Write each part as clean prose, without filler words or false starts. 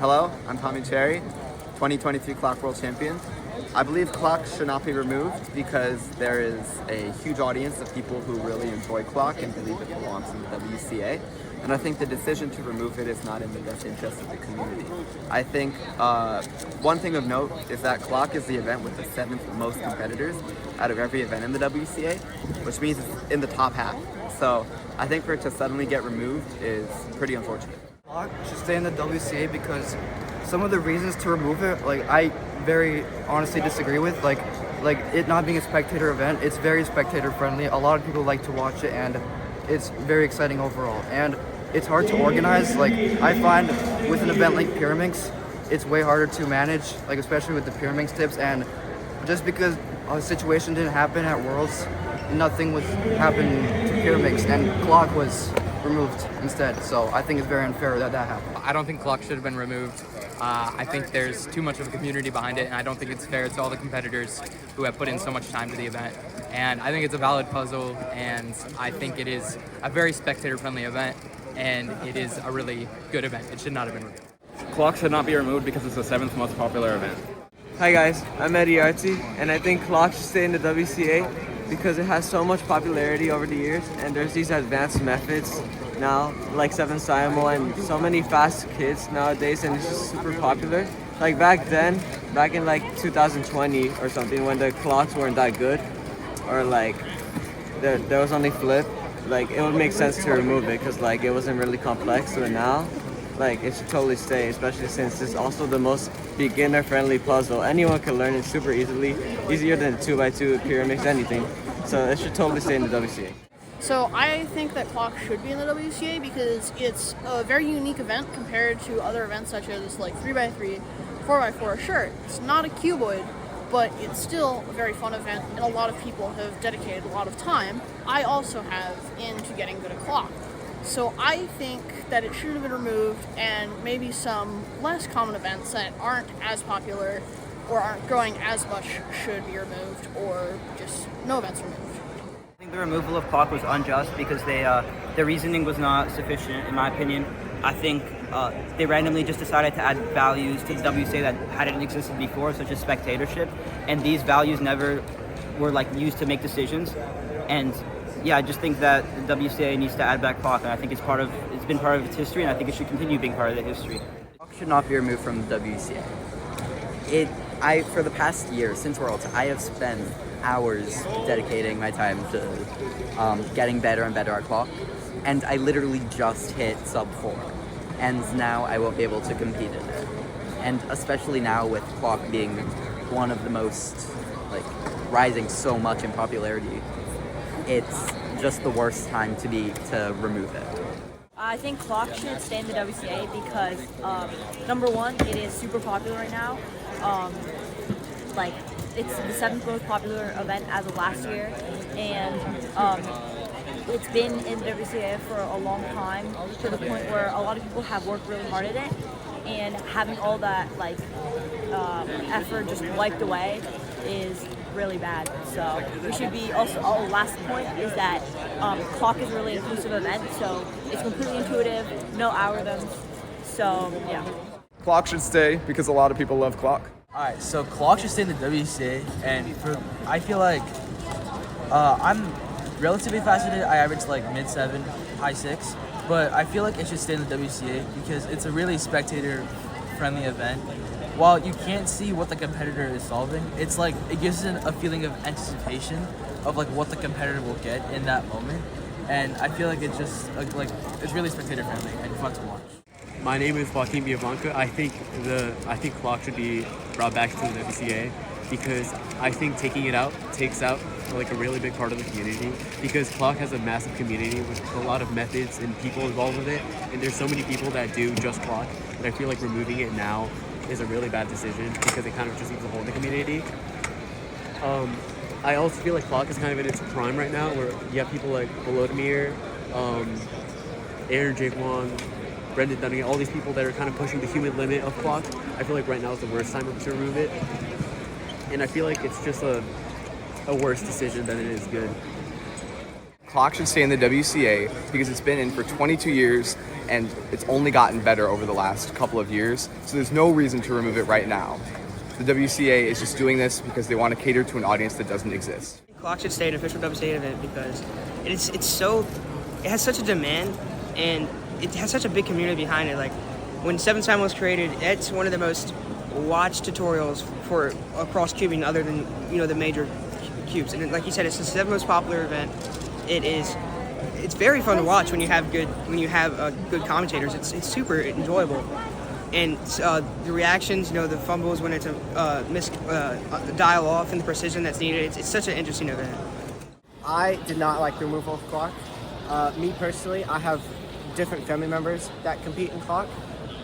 Hello, I'm Tommy Cherry, 2023 Clock World Champion. I believe clock should not be removed because there is a huge audience of people who really enjoy clock and believe it belongs in the WCA. And I think the decision to remove it is not in the best interest of the community. I think one thing of note is that clock is the event with the 7th most competitors out of every event in the WCA, which means it's in the top half. So I think for it to suddenly get removed is pretty unfortunate. Clock should stay in the WCA because some of the reasons to remove it, like I very honestly disagree with. Like it not being a spectator event, it's very spectator friendly. A lot of people like to watch it and it's very exciting overall. And it's hard to organize. Like I find with an event like Pyraminx, it's way harder to manage, like especially with the Pyraminx tips. And just because a situation didn't happen at Worlds, nothing was happening to Pyraminx, and clock was removed instead. So I think it's very unfair that happened. I don't think clock should have been removed. I think there's too much of a community behind it, and I don't think it's fair to all the competitors who have put in so much time to the event. And I think it's a valid puzzle, and I think it is a very spectator-friendly event, and it is a really good event. It should not have been removed. Clock should not be removed because it's the 7th most popular event. Hi guys, I'm Eddie Artsy, and I think clock should stay in the WCA because it has so much popularity over the years, and there's these advanced methods now, like 7 Simul, and so many fast kids nowadays, and it's just super popular. Like back then, back in like 2020 or something, when the clocks weren't that good, or like there was only flip, like it would make sense to remove it because like it wasn't really complex. But now, like it should totally stay, especially since it's also the most beginner-friendly puzzle. Anyone can learn it super easily, easier than 2x2 Pyraminx, anything. So it should totally stay in the WCA. So I think that clock should be in the WCA because it's a very unique event compared to other events such as like 3x3, 4x4. Sure, it's not a cuboid, but it's still a very fun event, and a lot of people have dedicated a lot of time. I also have into getting good at clock. So I think that it should have been removed, and maybe some less common events that aren't as popular or aren't growing as much should be removed, or just no events removed. I think the removal of clock was unjust because the reasoning was not sufficient, in my opinion. I think they randomly just decided to add values to the WCA that hadn't existed before, such as spectatorship, and these values never were like used to make decisions. And yeah, I just think that the WCA needs to add back clock, and I think it's been part of its history, and I think it should continue being part of the history. Clock should not be removed from the WCA. For the past year, since Worlds, I have spent hours dedicating my time to getting better and better at clock, and I literally just hit sub 4, and now I won't be able to compete in it. And especially now with clock being one of the most, like, rising so much in popularity, it's just the worst time to remove it. I think clock should stay in the WCA because number one, it is super popular right now. Like it's the 7th most popular event as of last year, and it's been in the WCA for a long time, to the point where a lot of people have worked really hard at it, and having all that like effort just wiped away is really bad. So we should be also, last point is that clock is a really inclusive event, so it's completely intuitive, no algorithms, so yeah. Clock should stay because a lot of people love clock. Alright, so clock should stay in the WCA, and I feel like I'm relatively fast at it. I average like mid 7, high 6, but I feel like it should stay in the WCA because it's a really spectator friendly event. While you can't see what the competitor is solving, it's like it gives a feeling of anticipation of like what the competitor will get in that moment, and I feel like it's just like it's really spectator friendly and fun to watch. My name is Joaquin Biavanca. I think clock should be brought back to the WCA because I think taking it out takes out like a really big part of the community, because clock has a massive community with a lot of methods and people involved with it, and there's so many people that do just clock that I feel like removing it now is a really bad decision because it kind of just leaves a hole in the community. I also feel like clock is kind of in its prime right now, where you have people like Volodymyr, Aaron Jake Wong, Brendan Dunning, all these people that are kind of pushing the human limit of clock. I feel like right now is the worst time to remove it, and I feel like it's just a worse decision than it is good. Clock should stay in the WCA because it's been in for 22 years and it's only gotten better over the last couple of years, so there's no reason to remove it right now. The WCA is just doing this because they want to cater to an audience that doesn't exist. Clock should stay an official WCA event because it has such a demand and it has such a big community behind it. Like when 7-Time was created, it's one of the most watched tutorials for across cubing other than the major cubes. And like you said, it's the 7th most popular event. It's very fun to watch when you have good good commentators. It's super enjoyable. And the reactions, the fumbles when it's a dial off and the precision that's needed, it's such an interesting event. I did not like the removal of clock. Me personally, I have different family members that compete in clock,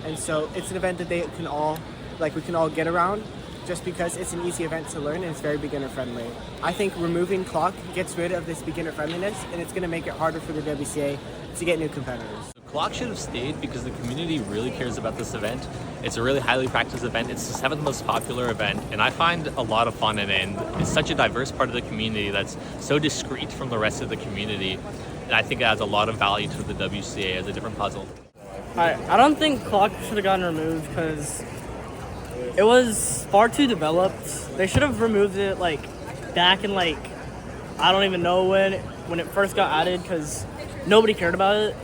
and so it's an event that we can all get around just because it's an easy event to learn and it's very beginner friendly. I think removing clock gets rid of this beginner friendliness and it's going to make it harder for the WCA to get new competitors. Clock should have stayed because the community really cares about this event. It's a really highly practiced event. It's the 7th most popular event, and I find a lot of fun in it. And it's such a diverse part of the community that's so discrete from the rest of the community. And I think it adds a lot of value to the WCA as a different puzzle. I don't think clock should have gotten removed because it was far too developed. They should have removed it back in I don't even know when it first got added because nobody cared about it.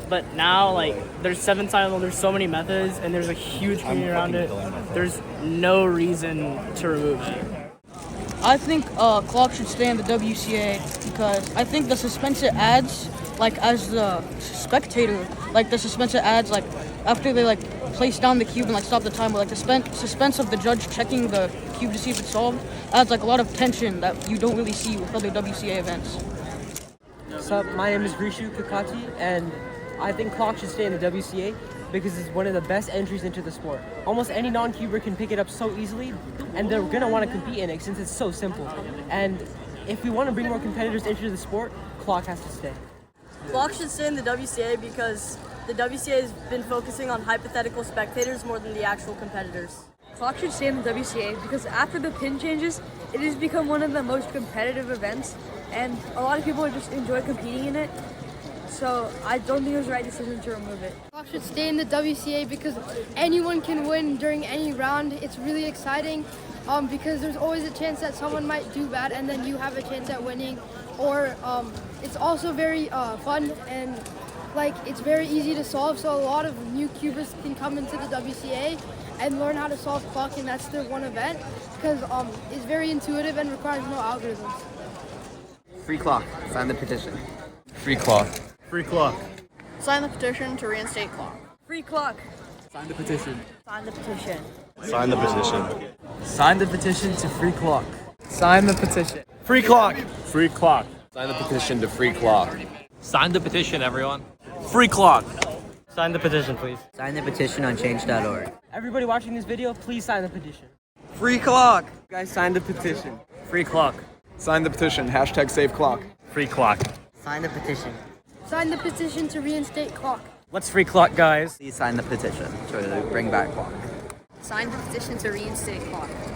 But now, there's 7-Time, there's so many methods, and there's a huge community around it. There's no reason to remove it. I think clock should stay in the WCA because I think the suspense it adds, as the spectator, the suspense it adds, after they place down the cube and stop the timer, the suspense of the judge checking the cube to see if it's solved adds a lot of tension that you don't really see with other WCA events. So my name is Rishu Kakati, and I think clock should stay in the WCA because it's one of the best entries into the sport. Almost any non-cuber can pick it up so easily, and they're going to want to compete in it since it's so simple. And if we want to bring more competitors into the sport, clock has to stay. Clock should stay in the WCA because the WCA has been focusing on hypothetical spectators more than the actual competitors. Clock should stay in the WCA because after the pin changes, it has become one of the most competitive events, and a lot of people just enjoy competing in it. So I don't think it was the right decision to remove it. Clock should stay in the WCA because anyone can win during any round. It's really exciting because there's always a chance that someone might do bad and then you have a chance at winning. Or it's also very fun and it's very easy to solve. So a lot of new cubers can come into the WCA and learn how to solve clock, and that's their one event because it's very intuitive and requires no algorithms. Free clock. Sign the petition. Free clock. Free clock. Sign the petition to reinstate clock. Free clock. Sign the petition. Sign the petition. Sign the petition. Sign the petition to free clock. Sign the petition. Free clock. Free clock. Sign the petition to free clock. Sign the petition, everyone. Free clock. Sign the petition, please. Sign the petition on change.org. Everybody watching this video, please sign the petition. Free clock! You guys sign the petition. Free clock. Sign the petition. #save clock. Free clock. Sign the petition. Sign the petition to reinstate clock. Let's free clock, guys. Please sign the petition to bring back clock. Sign the petition to reinstate clock.